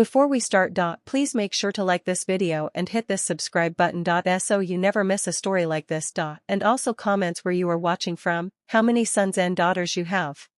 Before we start, please make sure to like this video and hit this subscribe button, so you never miss a story like this. And also comments where you are watching from, how many sons and daughters you have.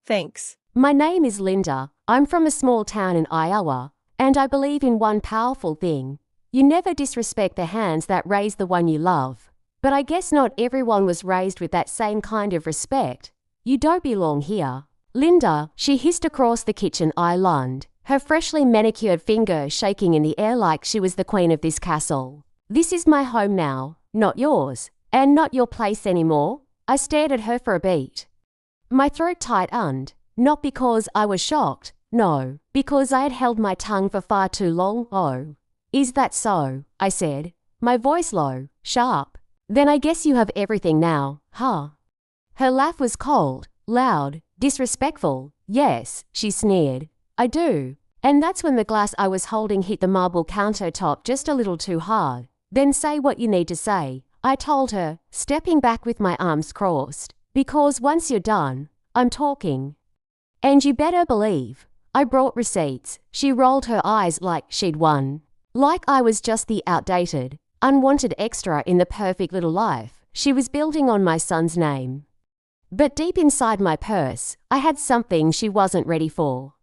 Thanks. My name is Linda. I'm from a small town in Iowa, and I believe in one powerful thing. You never disrespect the hands that raise the one you love. But I guess not everyone was raised with that same kind of respect. You don't belong here. Linda, she hissed across the kitchen island, her freshly manicured finger shaking in the air like she was the queen of this castle. This is my home now, not yours, and not your place anymore. I stared at her for a beat. My throat tightened, not because I was shocked, no, because I had held my tongue for far too long. Oh, is that so? I said, my voice low, sharp. Then I guess you have everything now, huh? Her laugh was cold, loud, disrespectful. Yes, she sneered. I do. And that's when the glass I was holding hit the marble countertop just a little too hard. Then say what you need to say, I told her, stepping back with my arms crossed. Because once you're done, I'm talking. And you better believe, I brought receipts. She rolled her eyes like she'd won. Like I was just the outdated, unwanted extra in the perfect little life she was building on my son's name. But deep inside my purse, I had something she wasn't ready for.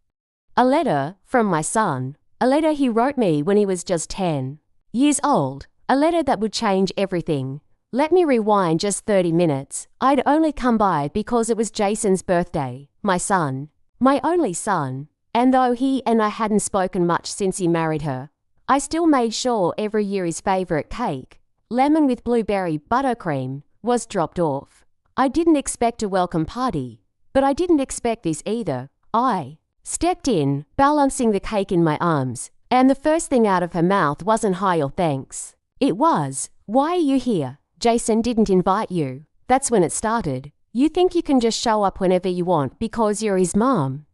A letter from my son. A letter he wrote me when he was just 10 years old. A letter that would change everything. Let me rewind just 30 minutes. I'd only come by because it was Jason's birthday, my son, my only son. And though he and I hadn't spoken much since he married her, I still made sure every year his favorite cake, lemon with blueberry buttercream, was dropped off. I didn't expect a welcome party, but I didn't expect this either. I stepped in, balancing the cake in my arms, and the first thing out of her mouth wasn't hi or thanks. It was, why are you here? Jason didn't invite you. That's when it started. You think you can just show up whenever you want because you're his mom.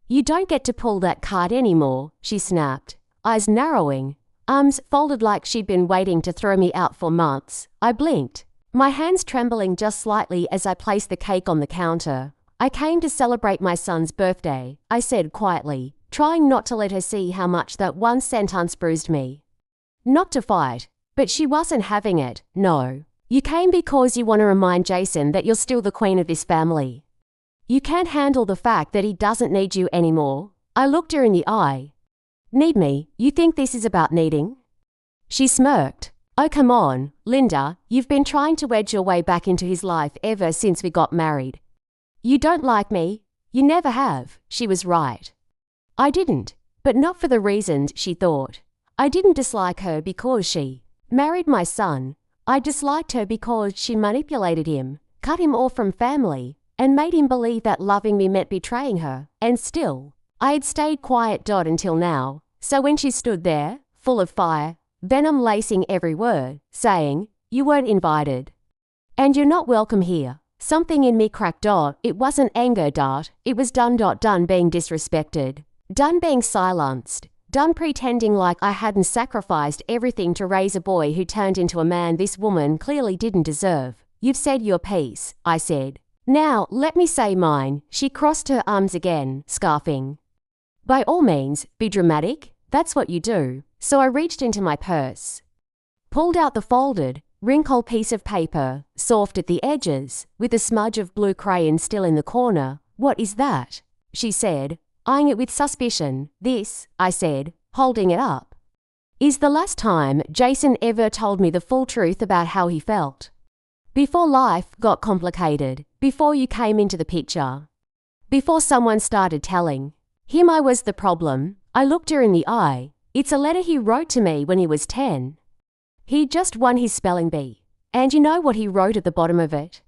You don't get to pull that card anymore, she snapped, eyes narrowing, arms folded like she'd been waiting to throw me out for months. I blinked, my hands trembling just slightly as I placed the cake on the counter. I came to celebrate my son's birthday, I said quietly, trying not to let her see how much that one sentence bruised me. Not to fight, but she wasn't having it, no. You came because you want to remind Jason that you're still the queen of this family. You can't handle the fact that he doesn't need you anymore. I looked her in the eye. Need me? You think this is about needing? She smirked. Oh, come on, Linda, you've been trying to wedge your way back into his life ever since we got married. You don't like me? You never have. She was right. I didn't, but not for the reasons she thought. I didn't dislike her because she married my son. I disliked her because she manipulated him, cut him off from family, and made him believe that loving me meant betraying her. And still, I had stayed quiet until now. So when she stood there, full of fire, venom lacing every word, saying, you weren't invited. And you're not welcome here. Something in me cracked. It wasn't anger. It was done being disrespected. Done being silenced. Done pretending like I hadn't sacrificed everything to raise a boy who turned into a man this woman clearly didn't deserve. You've said your piece, I said. Now, let me say mine. She crossed her arms again, scarfing. By all means, be dramatic. That's what you do. So I reached into my purse, pulled out the folded, wrinkled piece of paper, soft at the edges, with a smudge of blue crayon still in the corner. What is that? She said, eyeing it with suspicion. This, I said, holding it up, is the last time Jason ever told me the full truth about how he felt. Before life got complicated, before you came into the picture, before someone started telling him I was the problem. I looked her in the eye. It's a letter he wrote to me when he was 10. He'd just won his spelling bee. And you know what he wrote at the bottom of it?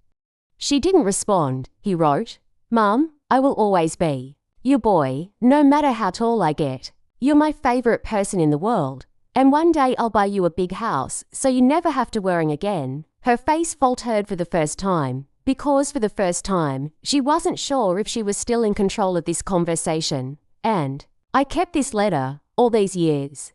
She didn't respond. He wrote, Mum, I will always be your boy, no matter how tall I get. You're my favorite person in the world. And one day I'll buy you a big house so you never have to worry again. Her face faltered for the first time, because for the first time, she wasn't sure if she was still in control of this conversation. And I kept this letter all these years.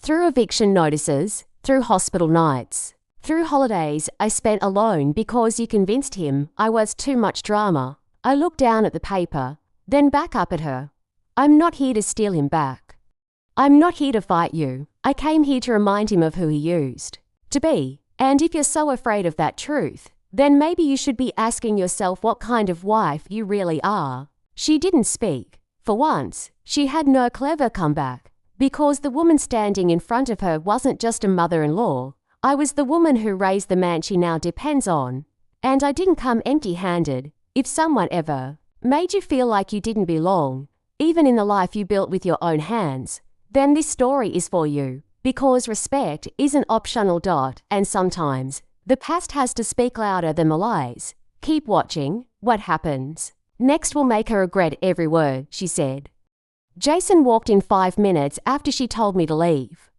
Through eviction notices, through hospital nights, through holidays I spent alone because you convinced him I was too much drama. I looked down at the paper, then back up at her. I'm not here to steal him back. I'm not here to fight you. I came here to remind him of who he used to be. And if you're so afraid of that truth, then maybe you should be asking yourself what kind of wife you really are. She didn't speak. For once, she had no clever comeback, because the woman standing in front of her wasn't just a mother-in-law. I was the woman who raised the man she now depends on. And I didn't come empty-handed. If someone ever made you feel like you didn't belong, even in the life you built with your own hands, then this story is for you. Because respect is an optional dot, and sometimes the past has to speak louder than the lies. Keep watching. What happens next will make her regret every word she said. Jason walked in 5 minutes after she told me to leave.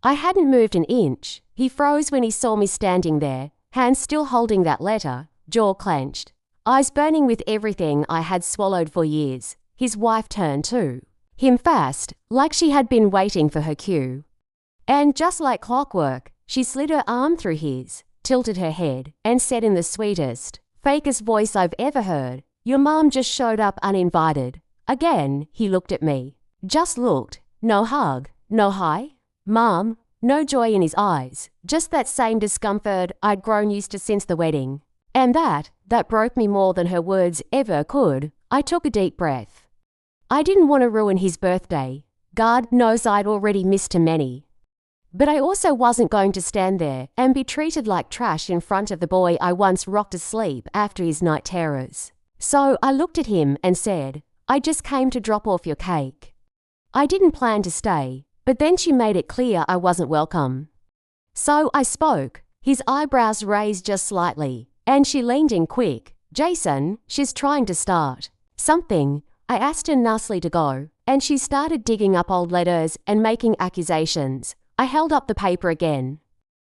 I hadn't moved an inch. He froze when he saw me standing there, hands still holding that letter, jaw clenched, eyes burning with everything I had swallowed for years. His wife turned to him fast, like she had been waiting for her cue. And just like clockwork, she slid her arm through his, tilted her head, and said in the sweetest, fakest voice I've ever heard, "Your mom just showed up uninvited." Again, he looked at me. Just looked. No hug. No hi. Mom. No joy in his eyes. Just that same discomfort I'd grown used to since the wedding. And that broke me more than her words ever could. I took a deep breath. I didn't want to ruin his birthday. God knows I'd already missed too many. But I also wasn't going to stand there and be treated like trash in front of the boy I once rocked to sleep after his night terrors. So I looked at him and said, "I just came to drop off your cake." I didn't plan to stay, but then she made it clear I wasn't welcome. So I spoke, his eyebrows raised just slightly, and she leaned in quick. "Jason, she's trying to start something." I asked her nicely to go, and she started digging up old letters and making accusations. I held up the paper again.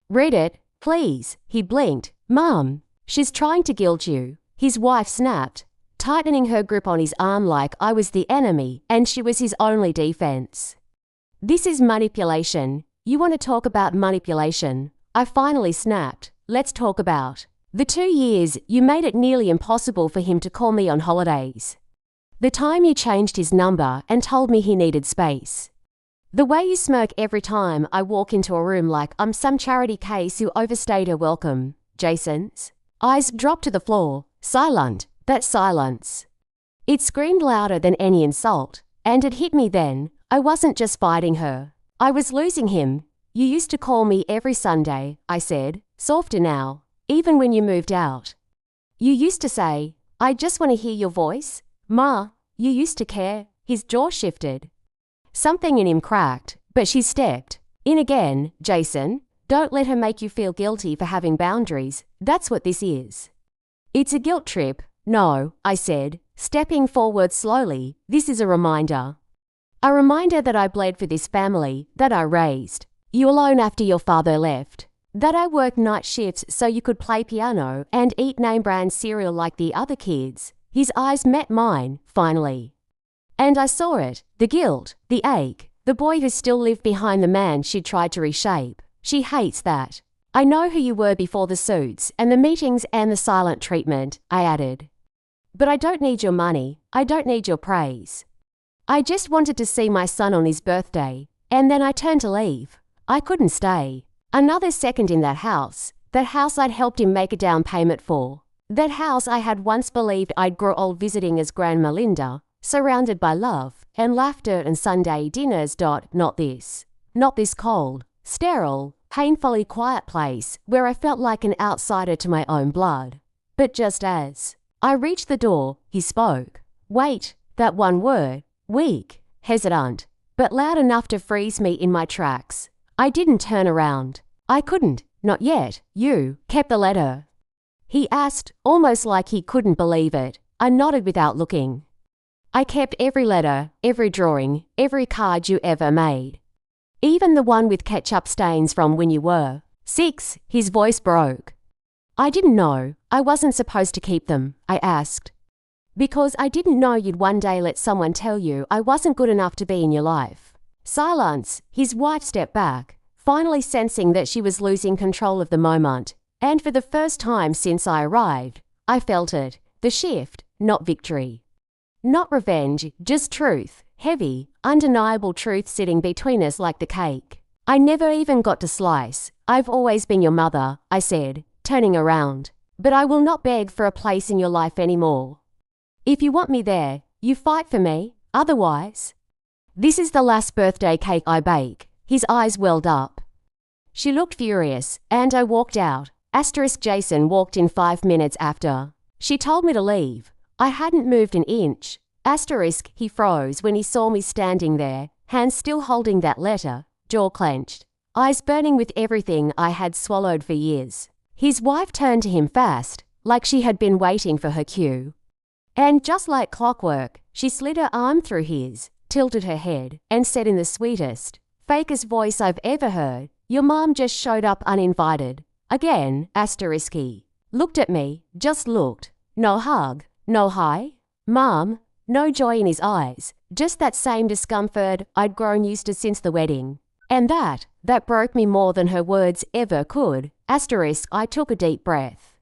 "Read it, please." He blinked. "Mom, she's trying to guilt you," his wife snapped, tightening her grip on his arm like I was the enemy and she was his only defense. "This is manipulation. You want to talk about manipulation?" I finally snapped. "Let's talk about the 2 years you made it nearly impossible for him to call me on holidays. The time you changed his number and told me he needed space. The way you smirk every time I walk into a room like I'm some charity case who overstayed her welcome." Jason's eyes dropped to the floor. Silent. That silence. It screamed louder than any insult, and it hit me then. I wasn't just fighting her. I was losing him. "You used to call me every Sunday," I said, softer now, "even when you moved out. You used to say, 'I just want to hear your voice.' Ma, you used to care." His jaw shifted. Something in him cracked, but she stepped in again. "Jason, don't let her make you feel guilty for having boundaries. That's what this is." "It's a guilt trip." "No," I said, stepping forward slowly. "This is a reminder. A reminder that I bled for this family, that I raised you alone after your father left, that I worked night shifts so you could play piano and eat name-brand cereal like the other kids." His eyes met mine, finally. And I saw it, the guilt, the ache, the boy who still lived behind the man she'd tried to reshape. "She hates that. I know who you were before the suits and the meetings and the silent treatment," I added. "But I don't need your money. I don't need your praise. I just wanted to see my son on his birthday." And then I turned to leave. I couldn't stay. Another second in that house I'd helped him make a down payment for. That house I had once believed I'd grow old visiting as Grandma Linda, surrounded by love and laughter and Sunday dinners. Not this cold, sterile, painfully quiet place where I felt like an outsider to my own blood. But just as I reached the door, he spoke. "Wait," that one word, weak, hesitant, but loud enough to freeze me in my tracks. I didn't turn around. I couldn't, not yet. "You kept the letter?" he asked, almost like he couldn't believe it. I nodded without looking. "I kept every letter, every drawing, every card you ever made. Even the one with ketchup stains from when you were 6, his voice broke. "I didn't know. I wasn't supposed to keep them," I asked. "Because I didn't know you'd one day let someone tell you I wasn't good enough to be in your life." Silence. His wife stepped back, finally sensing that she was losing control of the moment. And for the first time since I arrived, I felt it. The shift, not victory. Not revenge, just truth. heavy, undeniable truth sitting between us like the cake. I never even got to slice. I've always been your mother, I said, turning around. But I will not beg for a place in your life anymore. If you want me there, you fight for me, otherwise. This is the last birthday cake I bake. His eyes welled up. She looked furious, and I walked out. Jason walked in 5 minutes after. She told me to leave. I hadn't moved an inch. He froze when he saw me standing there, hands still holding that letter, jaw clenched, eyes burning with everything I had swallowed for years. His wife turned to him fast, like she had been waiting for her cue. And just like clockwork, she slid her arm through his, tilted her head, and said in the sweetest, fakest voice I've ever heard, "Your mom just showed up uninvited." Again, he looked at me, just looked. No hug, no hi. Mom, no joy in his eyes, just that same discomfort I'd grown used to since the wedding. And that broke me more than her words ever could. I took a deep breath.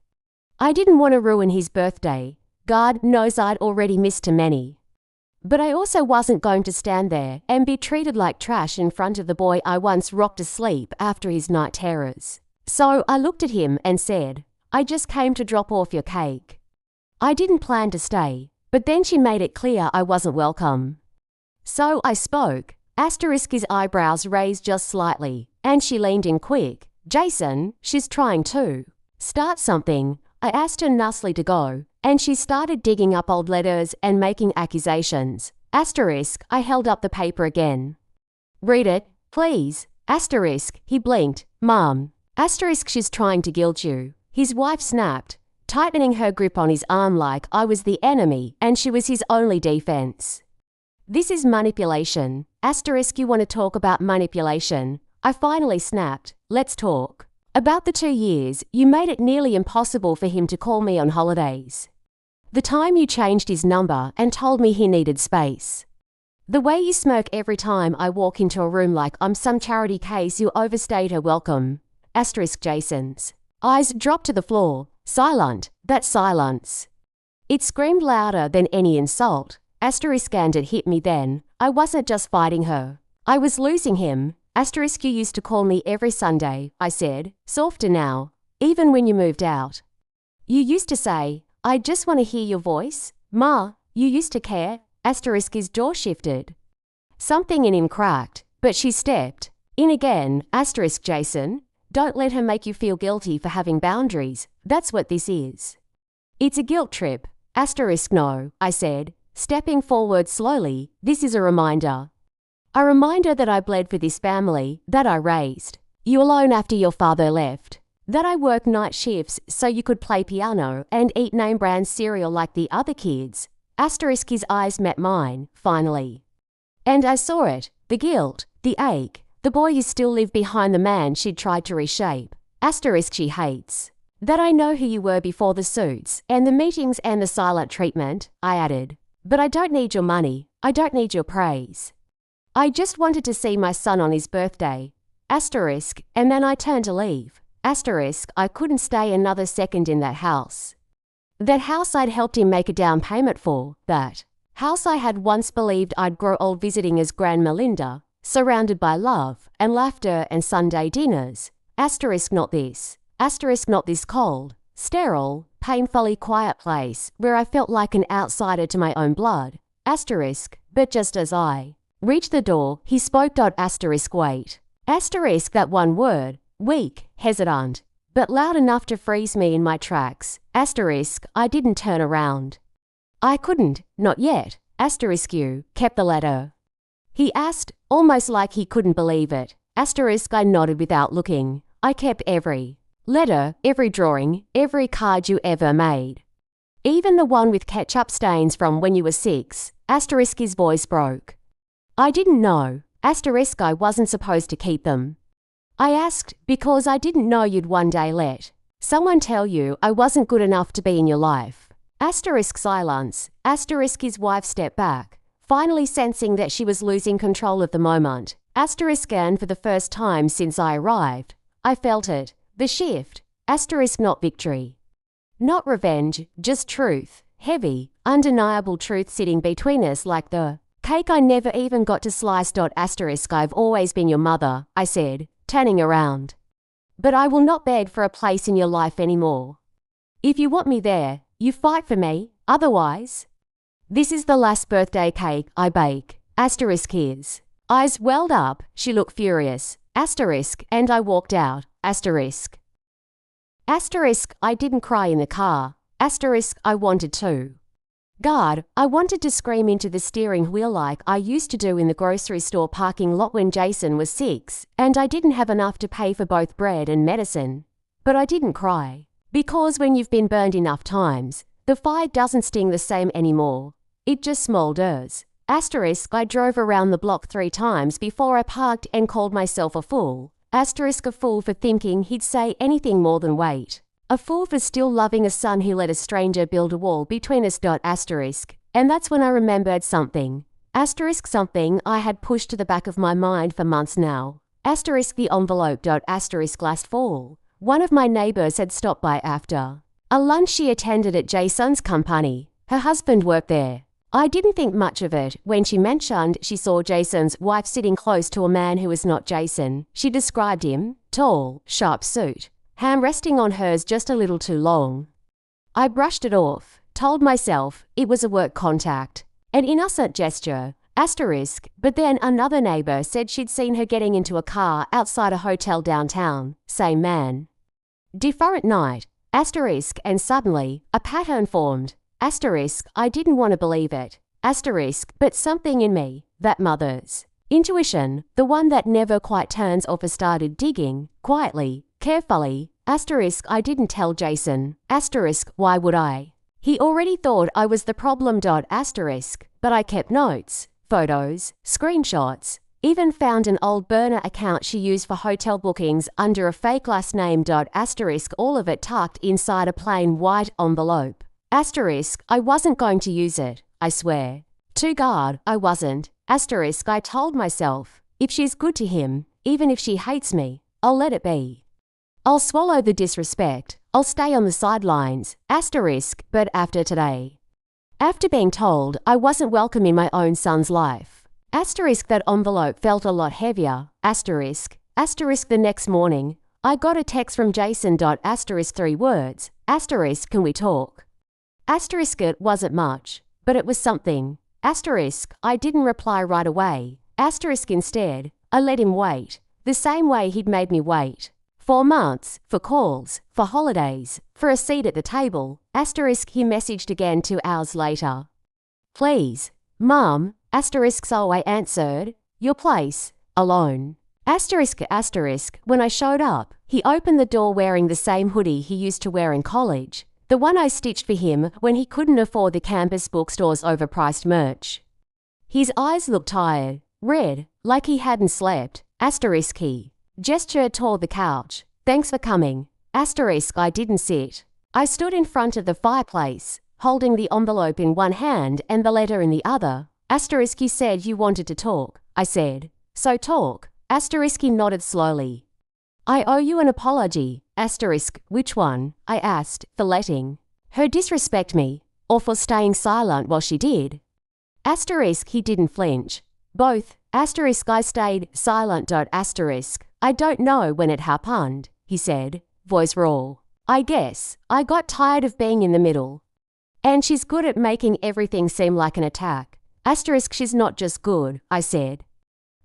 I didn't want to ruin his birthday. God knows I'd already missed too many. But I also wasn't going to stand there and be treated like trash in front of the boy I once rocked to sleep after his night terrors. So I looked at him and said, "I just came to drop off your cake." I didn't plan to stay, but then she made it clear I wasn't welcome. So I spoke. His eyebrows raised just slightly, and she leaned in quick. "Jason, she's trying to start something." I asked her nicely to go, and she started digging up old letters and making accusations. I held up the paper again. "Read it, please." He blinked. "Mom." "She's trying to guilt you." His wife snapped, tightening her grip on his arm like I was the enemy and she was his only defense. "This is manipulation." You want to talk about manipulation? I finally snapped. "Let's talk. About the 2 years, you made it nearly impossible for him to call me on holidays. The time you changed his number and told me he needed space. The way you smirk every time I walk into a room like I'm some charity case you overstayed her welcome." Jason's eyes dropped to the floor. Silent. That silence. It screamed louder than any insult. And it hit me then. I wasn't just fighting her. I was losing him. You used to call me every Sunday, I said, softer now, even when you moved out. You used to say, "I just want to hear your voice." Ma, you used to care. His jaw shifted. Something in him cracked, but she stepped in again. Jason, don't let her make you feel guilty for having boundaries. That's what this is. It's a guilt trip. No, I said, stepping forward slowly. This is a reminder. A reminder that I bled for this family, that I raised you alone after your father left, that I worked night shifts so you could play piano and eat name-brand cereal like the other kids. His eyes met mine, finally. And I saw it, the guilt, the ache, the boy who still lived behind the man she'd tried to reshape. She hates. That I know who you were before the suits and the meetings and the silent treatment, I added. But I don't need your money. I don't need your praise. I just wanted to see my son on his birthday. And then I turned to leave. I couldn't stay another second in that house. That house I'd helped him make a down payment for, that house I had once believed I'd grow old visiting as Grandma Linda, surrounded by love and laughter and Sunday dinners. Not this. Not this cold, sterile, painfully quiet place where I felt like an outsider to my own blood. But just as I reached the door, he spoke. Wait. That one word, weak, hesitant, but loud enough to freeze me in my tracks. I didn't turn around. I couldn't, not yet. You kept the letter. He asked, almost like he couldn't believe it. I nodded without looking. I kept every letter, every drawing, every card you ever made. Even the one with ketchup stains from when you were 6. His voice broke. I didn't know. I wasn't supposed to keep them. I asked because I didn't know you'd one day let someone tell you I wasn't good enough to be in your life. Silence. His wife stepped back, finally sensing that she was losing control of the moment. And for the first time since I arrived, I felt it. The shift. Not victory. Not revenge, just truth. Heavy, undeniable truth sitting between us like the Cake I never even got to slice. I've always been your mother, I said, turning around. But I will not beg for a place in your life anymore. If you want me there, you fight for me, otherwise. This is the last birthday cake I bake. His eyes welled up, she looked furious. And I walked out. I didn't cry in the car. I wanted to. God, I wanted to scream into the steering wheel like I used to do in the grocery store parking lot when Jason was 6, and I didn't have enough to pay for both bread and medicine. But I didn't cry. Because when you've been burned enough times, the fire doesn't sting the same anymore. It just smolders. I drove around the block 3 times before I parked and called myself a fool. A fool for thinking he'd say anything more than wait. A fool for still loving a son who let a stranger build a wall between us. And that's when I remembered something. Something I had pushed to the back of my mind for months now. The envelope. Last fall, one of my neighbors had stopped by after a lunch she attended at Jason's company. Her husband worked there. I didn't think much of it when she mentioned she saw Jason's wife sitting close to a man who was not Jason. She described him, tall, sharp suit, hand resting on hers just a little too long. I brushed it off, told myself it was a work contact, an innocent gesture, but then another neighbor said she'd seen her getting into a car outside a hotel downtown, same man. Different night, and suddenly, a pattern formed. I didn't want to believe it. But something in me, that mother's intuition, the one that never quite turns off, started digging, quietly, carefully. I didn't tell Jason. Why would I? He already thought I was the problem. But I kept notes, photos, screenshots, even found an old burner account she used for hotel bookings under a fake last name. All of it tucked inside a plain white envelope. I wasn't going to use it, I swear. To God, I wasn't. I told myself, if she's good to him, even if she hates me, I'll let it be. I'll swallow the disrespect. I'll stay on the sidelines. But after today. After being told I wasn't welcome in my own son's life. That envelope felt a lot heavier. The next morning, I got a text from Jason. 3 words. Can we talk? It wasn't much, but it was something. I didn't reply right away. Instead, I let him wait, the same way he'd made me wait. 4 months, for calls, for holidays, for a seat at the table. He messaged again 2 hours later. Please, Mum, so I answered, your place, alone. When I showed up, he opened the door wearing the same hoodie he used to wear in college. The one I stitched for him when he couldn't afford the campus bookstore's overpriced merch. His eyes looked tired, red, like he hadn't slept. He gestured toward the couch. Thanks for coming. I didn't sit. I stood in front of the fireplace, holding the envelope in one hand and the letter in the other. You said you wanted to talk, I said. So talk. He nodded slowly. I owe you an apology. Which one? I asked, for letting her disrespect me, or for staying silent while she did. He didn't flinch. Both. I stayed silent. I don't know when it happened, he said, voice raw. I guess I got tired of being in the middle. And she's good at making everything seem like an attack. She's not just good, I said.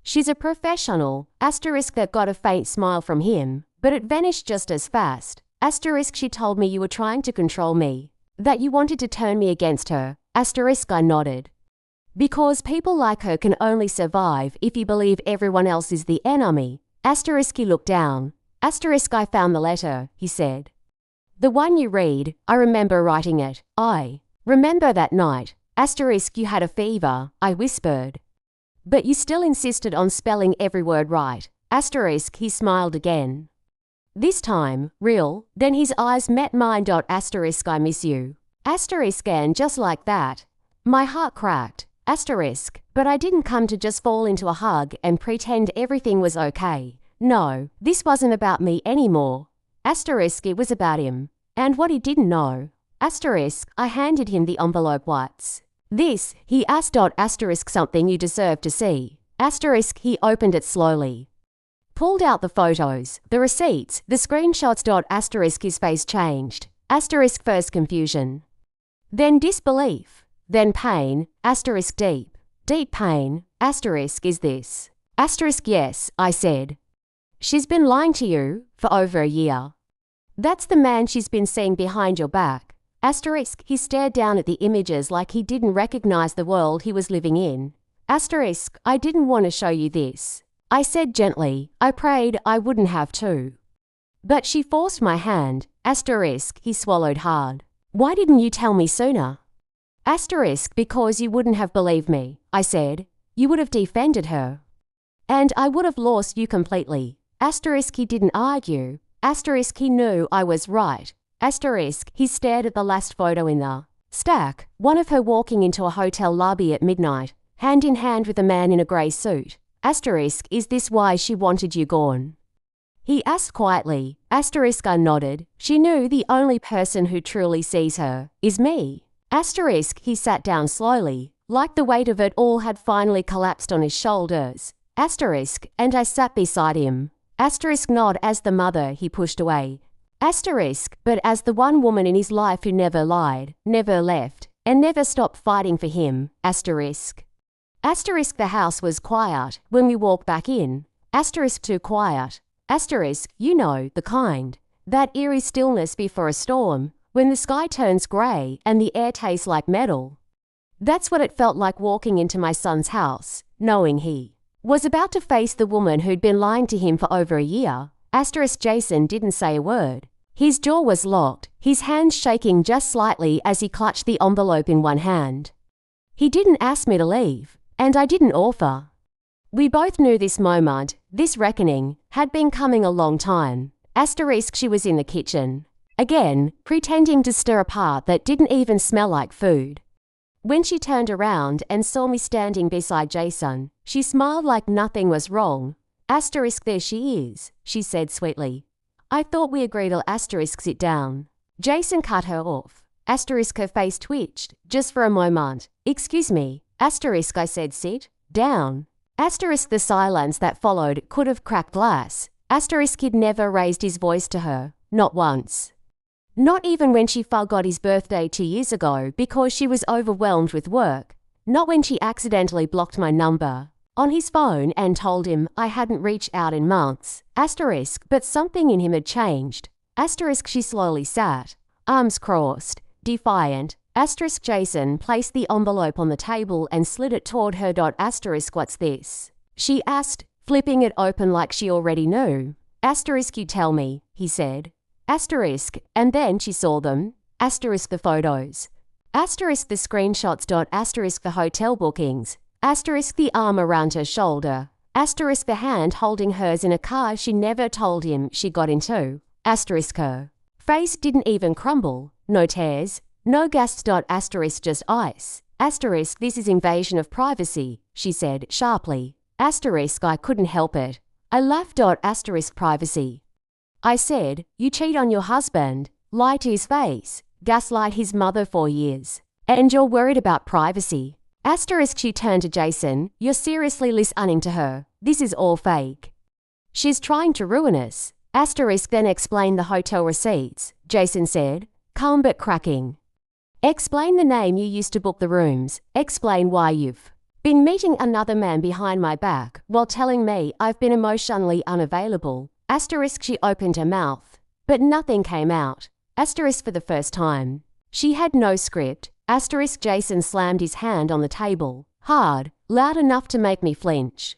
She's a professional. That got a faint smile from him, but it vanished just as fast. She told me you were trying to control me, that you wanted to turn me against her. I nodded. Because people like her can only survive if you believe everyone else is the enemy. He looked down. I found the letter, he said. The one you read, I remember writing it. I remember that night. You had a fever, I whispered. But you still insisted on spelling every word right. He smiled again. This time, real, then his eyes met mine. I miss you. And just like that. My heart cracked. But I didn't come to just fall into a hug and pretend everything was okay. No, this wasn't about me anymore. It was about him. And what he didn't know. I handed him the envelope. What's This, he asked. Asterisk something you deserve to see. Asterisk he opened it slowly. Pulled out the photos, the receipts, the screenshots. Asterisk his face changed. Asterisk first confusion. Then disbelief. Then pain. Asterisk deep. Deep pain. Asterisk is this. Asterisk yes, I said. She's been lying to you for over a year. That's the man she's been seeing behind your back. Asterisk he stared down at the images like he didn't recognize the world he was living in. Asterisk I didn't want to show you this. I said gently. I prayed I wouldn't have to. But she forced my hand. Asterisk he swallowed hard. Why didn't you tell me sooner? Asterisk because you wouldn't have believed me, I said. You would have defended her. And I would have lost you completely. Asterisk he didn't argue. Asterisk he knew I was right. Asterisk he stared at the last photo in the stack, one of her walking into a hotel lobby at midnight, hand in hand with a man in a grey suit. Asterisk is this why she wanted you gone? He asked quietly. Asterisk I nodded. She knew the only person who truly sees her is me. Asterisk he sat down slowly, like the weight of it all had finally collapsed on his shoulders. Asterisk and I sat beside him. Asterisk nod as the mother he pushed away. Asterisk but as the one woman in his life who never lied, never left, and never stopped fighting for him. Asterisk. Asterisk the house was quiet when we walked back in. Asterisk too quiet. Asterisk you know the kind. That eerie stillness before a storm, when the sky turns grey and the air tastes like metal. That's what it felt like walking into my son's house, knowing he was about to face the woman who'd been lying to him for over a year. Asterisk Jason didn't say a word. His jaw was locked, his hands shaking just slightly as he clutched the envelope in one hand. He didn't ask me to leave, and I didn't offer. We both knew this moment, this reckoning, had been coming a long time. Asterisk she was in the kitchen. Again, pretending to stir a pot that didn't even smell like food. When she turned around and saw me standing beside Jason, she smiled like nothing was wrong. Asterisk there she is, she said sweetly. I thought we agreed to asterisk sit down. Jason cut her off. Asterisk her face twitched, just for a moment. Excuse me, asterisk I said sit down. Asterisk the silence that followed could have cracked glass. Asterisk he'd never raised his voice to her, not once. Not even when she forgot his birthday 2 years ago because she was overwhelmed with work. Not when she accidentally blocked my number on his phone and told him I hadn't reached out in months. Asterisk, but something in him had changed. Asterisk she slowly sat, arms crossed, defiant. Asterisk Jason placed the envelope on the table and slid it toward her. Asterisk what's this? She asked, flipping it open like she already knew. Asterisk you tell me, he said. Asterisk, and then she saw them. Asterisk the photos. Asterisk the screenshots. Asterisk the hotel bookings. Asterisk the arm around her shoulder. Asterisk the hand holding hers in a car she never told him she got into. Asterisk her face didn't even crumble. No tears. No gas. Asterisk just ice. Asterisk this is invasion of privacy, she said sharply. Asterisk I couldn't help it. I laughed. Asterisk privacy. I said, you cheat on your husband, lie to his face, gaslight his mother for years, and you're worried about privacy. Asterisk she turned to Jason, you're seriously listening to her. This is all fake. She's trying to ruin us. Asterisk then explain the hotel receipts, Jason said, calm but cracking. Explain the name you used to book the rooms. Explain why you've been meeting another man behind my back while telling me I've been emotionally unavailable. Asterisk she opened her mouth, but nothing came out. Asterisk for the first time. She had no script. Asterisk Jason slammed his hand on the table, hard, loud enough to make me flinch.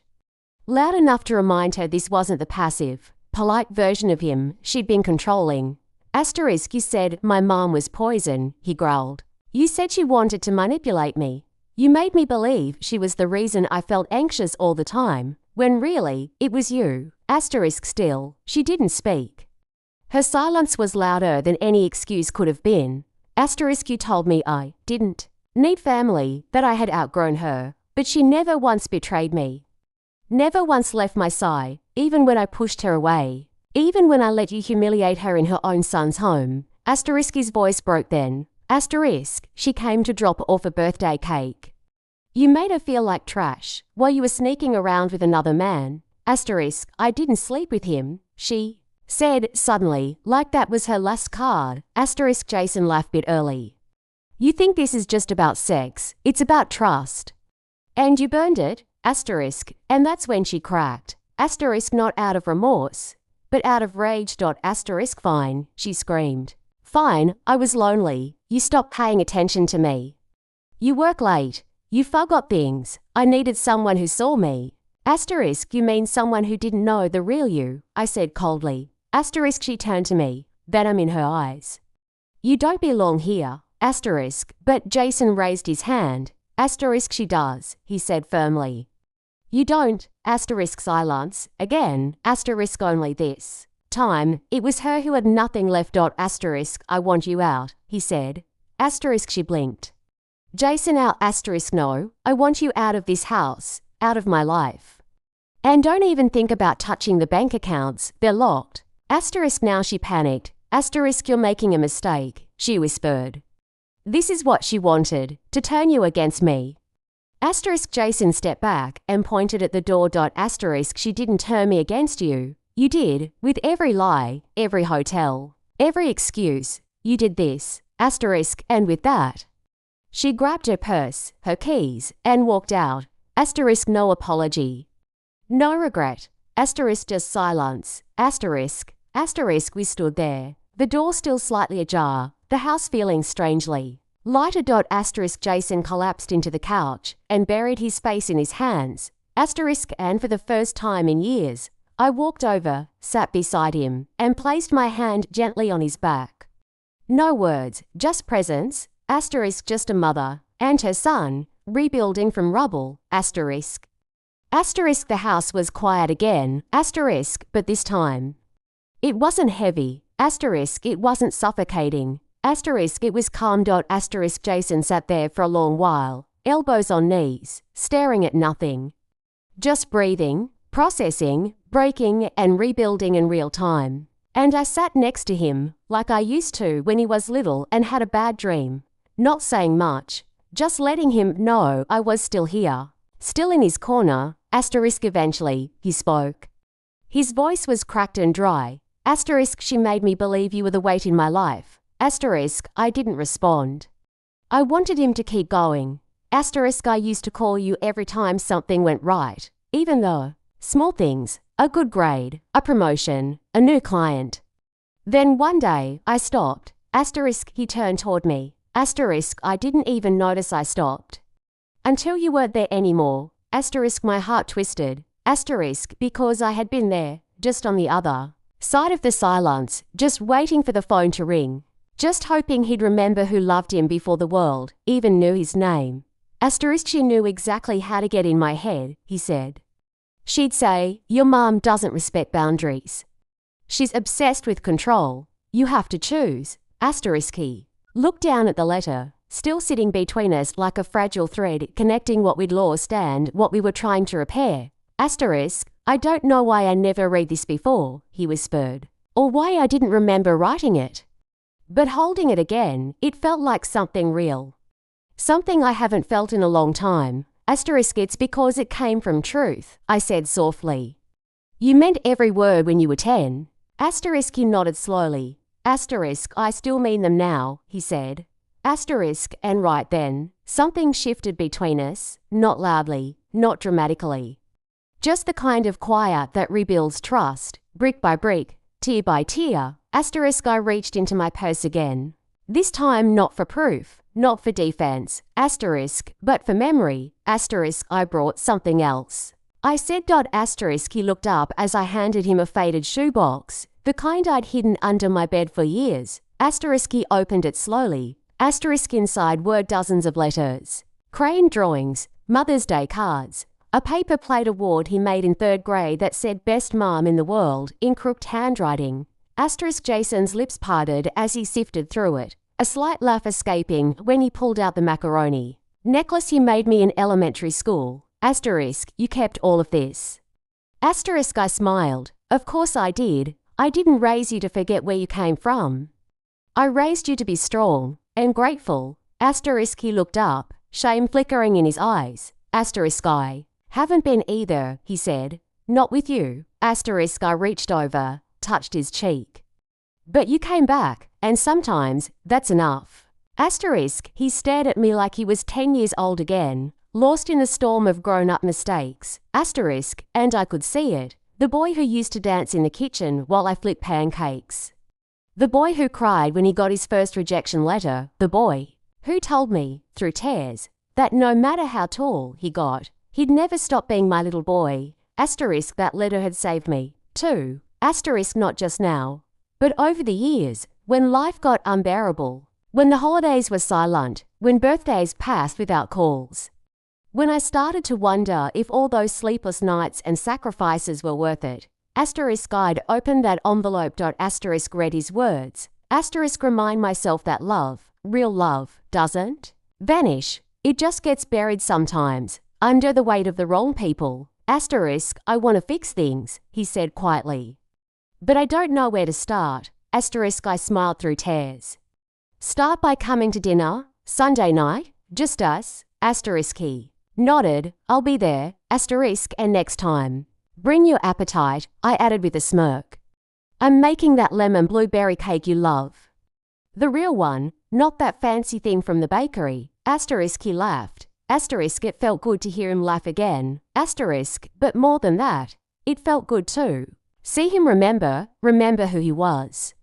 Loud enough to remind her this wasn't the passive, polite version of him she'd been controlling. Asterisk you said my mom was poison, he growled. You said she wanted to manipulate me. You made me believe she was the reason I felt anxious all the time, when really, it was you. Asterisk still, she didn't speak. Her silence was louder than any excuse could have been. Asterisk you told me I didn't need family, that I had outgrown her, but she never once betrayed me. Never once left my side, even when I pushed her away. Even when I let you humiliate her in her own son's home. Asterisk his voice broke then, Asterisk, she came to drop off a birthday cake. You made her feel like trash while you were sneaking around with another man. Asterisk, I didn't sleep with him, she said suddenly, like that was her last card. Asterisk, Jason laughed a bit early. You think this is just about sex, it's about trust. And you burned it, asterisk, and that's when she cracked. Asterisk, not out of remorse, but out of rage. Asterisk, fine, she screamed. Fine, I was lonely, you stopped paying attention to me. You work late, you forgot things, I needed someone who saw me. Asterisk, you mean someone who didn't know the real you, I said coldly. Asterisk, she turned to me, venom in her eyes. You don't belong here, asterisk, but Jason raised his hand. Asterisk, she does, he said firmly. You don't, asterisk, silence, again, asterisk, only this time, it was her who had nothing left. Asterisk, I want you out, he said. Asterisk, she blinked. Jason, out, asterisk, no, I want you out of this house, out of my life. And don't even think about touching the bank accounts, they're locked. Asterisk, now she panicked. Asterisk, you're making a mistake, she whispered. This is what she wanted, to turn you against me. Asterisk, Jason stepped back and pointed at the door. Asterisk, she didn't turn me against you. You did, with every lie, every hotel, every excuse. You did this, asterisk, and with that. She grabbed her purse, her keys, and walked out. Asterisk, no apology. No regret. Asterisk, just silence. Asterisk, asterisk, we stood there, the door still slightly ajar, the house feeling strangely lighted. Asterisk, Jason collapsed into the couch and buried his face in his hands. Asterisk, and for the first time in years, I walked over, sat beside him, and placed my hand gently on his back. No words, just presence. Asterisk, just a mother and her son, rebuilding from rubble. Asterisk. Asterisk, the house was quiet again. Asterisk, but this time it wasn't heavy. Asterisk, it wasn't suffocating. Asterisk, it was calm. Asterisk, Jason sat there for a long while, elbows on knees, staring at nothing. Just breathing, processing, breaking and rebuilding in real time. And I sat next to him, like I used to when he was little and had a bad dream. Not saying much, just letting him know I was still here, still in his corner. Asterisk, eventually, he spoke. His voice was cracked and dry. Asterisk, she made me believe you were the weight in my life. Asterisk, I didn't respond. I wanted him to keep going. Asterisk, I used to call you every time something went right, even though small things, a good grade, a promotion, a new client. Then one day, I stopped. Asterisk, he turned toward me. Asterisk, I didn't even notice I stopped. Until you weren't there anymore. Asterisk, my heart twisted. Asterisk, because I had been there, just on the other side of the silence, just waiting for the phone to ring. Just hoping he'd remember who loved him before the world even knew his name. Asterisk, she knew exactly how to get in my head, he said. She'd say, your mom doesn't respect boundaries. She's obsessed with control. You have to choose. Asterisk, he looked down at the letter, still sitting between us like a fragile thread connecting what we'd lost and what we were trying to repair. Asterisk, I don't know why I never read this before, he whispered, or why I didn't remember writing it. But holding it again, it felt like something real. Something I haven't felt in a long time. Asterisk, it's because it came from truth, I said softly. You meant every word when you were 10. Asterisk, he nodded slowly. Asterisk, I still mean them now, he said. Asterisk, and right then, something shifted between us, not loudly, not dramatically. Just the kind of quiet that rebuilds trust, brick by brick, tear by tear. Asterisk, I reached into my purse again. This time not for proof, not for defense, asterisk, but for memory. Asterisk, I brought something else. I said. Asterisk, he looked up as I handed him a faded shoebox, the kind I'd hidden under my bed for years. Asterisk, he opened it slowly. Asterisk, inside were dozens of letters, crayon drawings, Mother's Day cards, a paper plate award he made in 3rd grade that said best mom in the world in crooked handwriting. Asterisk, Jason's lips parted as he sifted through it, a slight laugh escaping when he pulled out the macaroni. Necklace he made me in elementary school. Asterisk, you kept all of this. Asterisk, I smiled. Of course I did. I didn't raise you to forget where you came from. I raised you to be strong, and grateful. Asterisk he looked up, shame flickering in his eyes. Asterisk I haven't been either, he said. Not with you. Asterisk I reached over, touched his cheek. But you came back, and sometimes that's enough. Asterisk he stared at me like he was 10 years old again, lost in the storm of grown-up mistakes. Asterisk, and I could see it. The boy who used to dance in the kitchen while I flipped pancakes. The boy who cried when he got his first rejection letter. The boy who told me, through tears, that no matter how tall he got, he'd never stop being my little boy. Asterisk that letter had saved me, too. Asterisk not just now, but over the years, when life got unbearable, when the holidays were silent, when birthdays passed without calls. When I started to wonder if all those sleepless nights and sacrifices were worth it. Asterisk I'd opened that envelope. Asterisk read his words. Asterisk remind myself that love, real love, doesn't vanish. It just gets buried sometimes, under the weight of the wrong people. Asterisk I want to fix things, he said quietly. But I don't know where to start. Asterisk I smiled through tears. Start by coming to dinner, Sunday night, just us. Asterisk he nodded. I'll be there. Asterisk and next time. Bring your appetite, I added with a smirk. I'm making that lemon blueberry cake you love. The real one, not that fancy thing from the bakery. Asterisk he laughed. Asterisk it felt good to hear him laugh again. Asterisk, but more than that, it felt good too. See him remember who he was.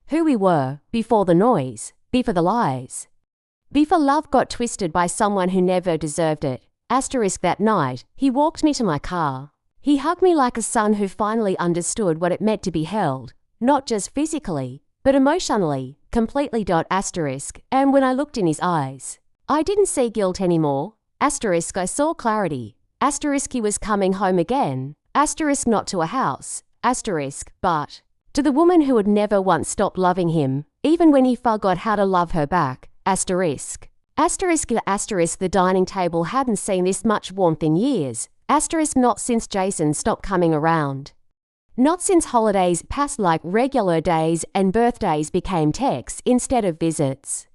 Who we were, before the noise, before the lies. Before love got twisted by someone who never deserved it. Asterisk that night, he walked me to my car. He hugged me like a son who finally understood what it meant to be held, not just physically, but emotionally, completely. Asterisk, and when I looked in his eyes, I didn't see guilt anymore. Asterisk I saw clarity. Asterisk he was coming home again. Asterisk not to a house. Asterisk, but to the woman who had never once stopped loving him, even when he forgot how to love her back. Asterisk. Asterisk the dining table hadn't seen this much warmth in years. Asterisk not since Jason stopped coming around. Not since holidays passed like regular days and birthdays became texts instead of visits.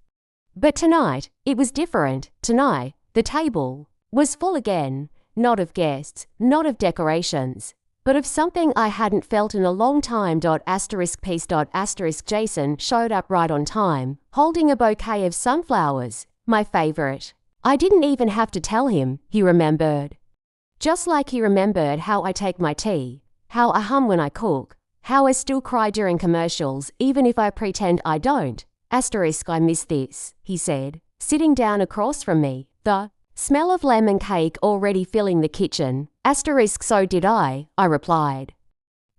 But tonight, it was different. Tonight, the table was full again, not of guests, not of decorations, but of something I hadn't felt in a long time. Asterisk peace. Asterisk Jason showed up right on time, holding a bouquet of sunflowers. My favorite. I didn't even have to tell him, he remembered. Just like he remembered how I take my tea, how I hum when I cook, how I still cry during commercials even if I pretend I don't. Asterisk I miss this, he said, sitting down across from me, the smell of lemon cake already filling the kitchen. Asterisk so did I replied.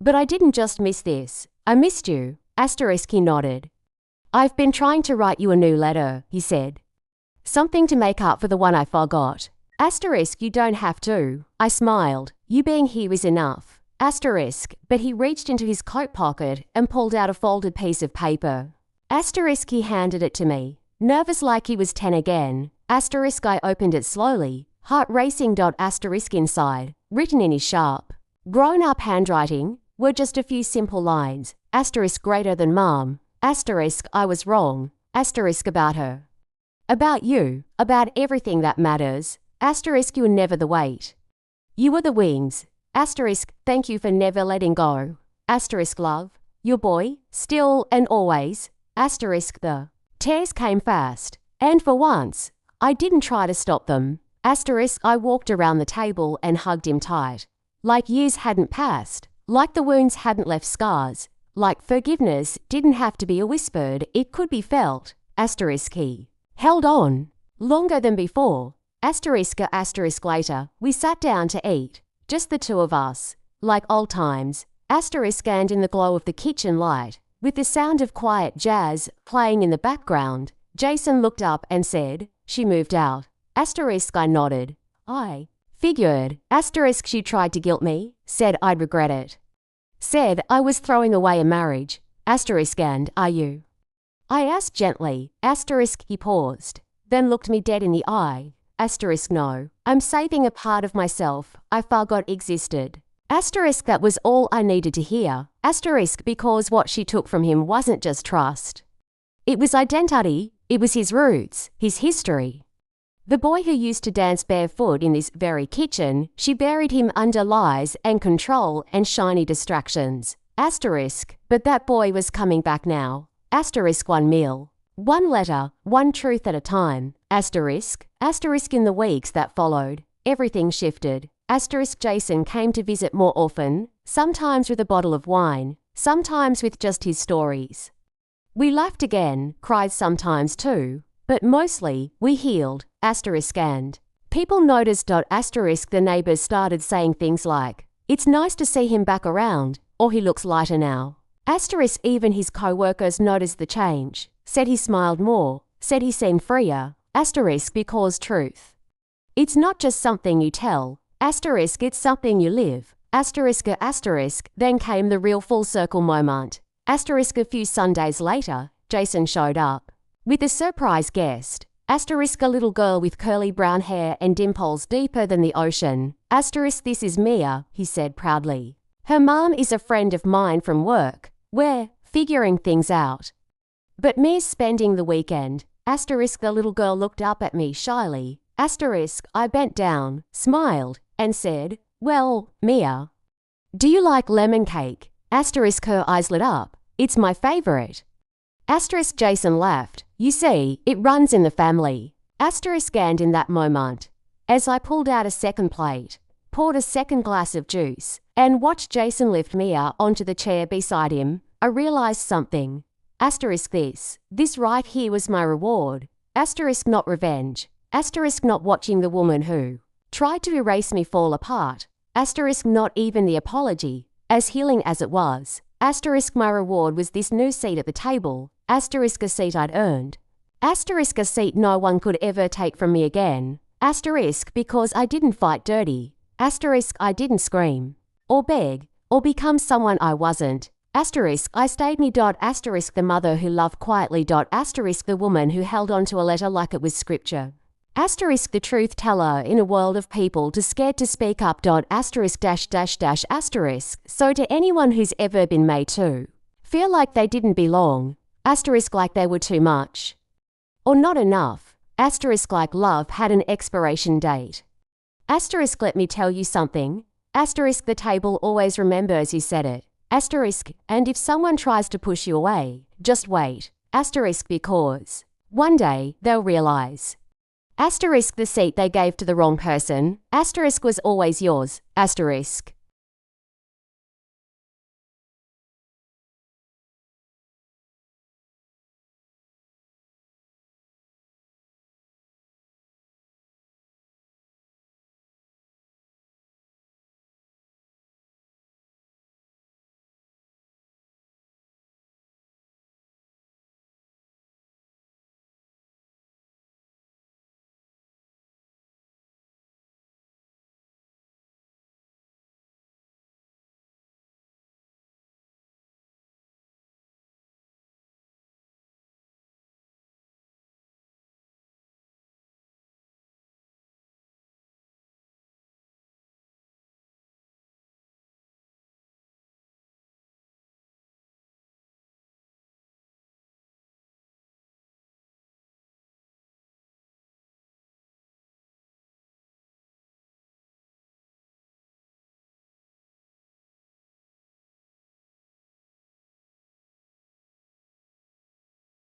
But I didn't just miss this, I missed you. Asterisk he nodded. I've been trying to write you a new letter, he said. Something to make up for the one I forgot. Asterisk you don't have to. I smiled. You being here is enough. Asterisk, but he reached into his coat pocket and pulled out a folded piece of paper. Asterisk he handed it to me, nervous like he was 10 again. Asterisk I opened it slowly, heart racing. Asterisk inside, written in his sharp, grown-up handwriting, were just a few simple lines. Asterisk greater than Mom. Asterisk I was wrong. Asterisk about her. About you, about everything that matters. Asterisk you were never the weight. You were the wings. Asterisk thank you for never letting go. Asterisk love. Your boy, still and always. Asterisk the tears came fast, and for once, I didn't try to stop them. Asterisk I walked around the table and hugged him tight. Like years hadn't passed, like the wounds hadn't left scars, like forgiveness didn't have to be whispered, it could be felt. Asterisk he held on, longer than before. Asterisk later, we sat down to eat, just the two of us, like old times. Asterisk and in the glow of the kitchen light, with the sound of quiet jazz playing in the background, Jason looked up and said, she moved out. Asterisk I nodded. I figured. Asterisk she tried to guilt me, said I'd regret it. Said I was throwing away a marriage. Asterisk and are you? I asked gently. Asterisk he paused, then looked me dead in the eye. Asterisk no, I'm saving a part of myself I forgot existed. Asterisk that was all I needed to hear. Asterisk because what she took from him wasn't just trust. It was identity, It was his roots, his history. The boy who used to dance barefoot in this very kitchen, she buried him under lies and control and shiny distractions. Asterisk, but that boy was coming back now. Asterisk 1 mil. One letter, one truth at a time. Asterisk. Asterisk in the weeks that followed. Everything shifted. Asterisk Jason came to visit more often, sometimes with a bottle of wine, sometimes with just his stories. We laughed again, cried sometimes too, but mostly we healed. Asterisk and. People noticed. Asterisk the neighbours started saying things like, "It's nice to see him back around," or "He looks lighter now." Asterisk even his co-workers noticed the change, said he smiled more, said he seemed freer. Asterisk because truth. It's not just something you tell. Asterisk it's something you live. Asterisk then came the real full circle moment. Asterisk a few Sundays later, Jason showed up. With a surprise guest. Asterisk a little girl with curly brown hair and dimples deeper than the ocean. Asterisk this is Mia, he said proudly. Her mom is a friend of mine from work. We're figuring things out. But Mia's spending the weekend. Asterisk the little girl looked up at me shyly. Asterisk I bent down, smiled, and said, "Well, Mia, do you like lemon cake?" Asterisk her eyes lit up. "It's my favorite." Asterisk Jason laughed. "You see, it runs in the family." Asterisk and in that moment, as I pulled out a second plate, poured a second glass of juice, and watched Jason lift Mia onto the chair beside him, I realized something. Asterisk this right here was my reward. Asterisk not revenge. Asterisk not watching the woman who tried to erase me fall apart. Asterisk not even the apology, as healing as it was. Asterisk my reward was this new seat at the table. Asterisk a seat I'd earned. Asterisk a seat no one could ever take from me again. Asterisk because I didn't fight dirty. Asterisk I didn't scream, or beg, or become someone I wasn't. Asterisk I stayed me. Asterisk the mother who loved quietly. Asterisk the woman who held on to a letter like it was scripture. Asterisk the truth teller in a world of people too scared to speak up. Asterisk asterisk. So to anyone who's ever been made to feel like they didn't belong. Asterisk like they were too much or not enough. Asterisk like love had an expiration date. Asterisk let me tell you something. Asterisk the table always remembers you said it. Asterisk and if someone tries to push you away, just wait. Asterisk because one day they'll realize. Asterisk the seat they gave to the wrong person. Asterisk was always yours. Asterisk.